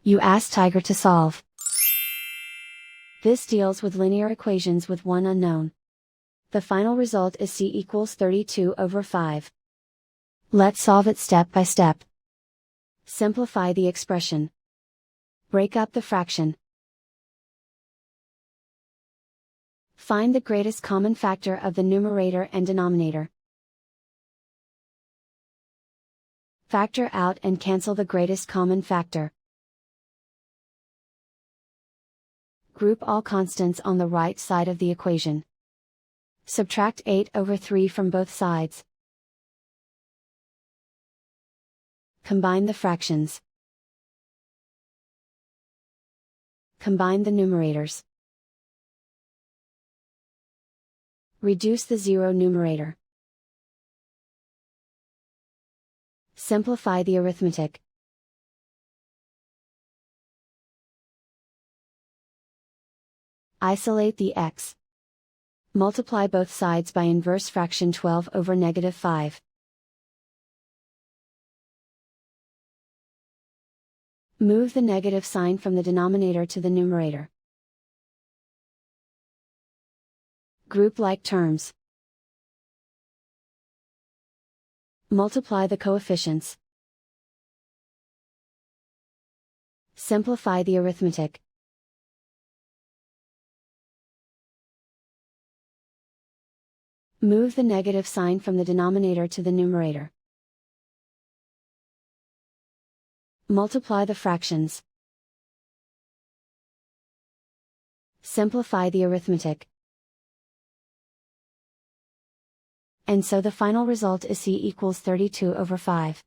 You ask Tiger to solve. This deals with linear equations with one unknown. The final result is c equals 32 over 5. Let's solve it step by step. Simplify the expression. Break up the fraction. Find the greatest common factor of the numerator and denominator. Factor out and cancel the greatest common factor. Group all constants on the right side of the equation. Subtract 8 over 3 from both sides. Combine the fractions. Combine the numerators. Reduce the zero numerator. Simplify the arithmetic. Isolate the x. Multiply both sides by inverse fraction 12 over -5. Move the negative sign from the denominator to the numerator. Group like terms. Multiply the coefficients. Simplify the arithmetic. Move the negative sign from the denominator to the numerator. Multiply the fractions. Simplify the arithmetic. And so the final result is c equals 32 over 5.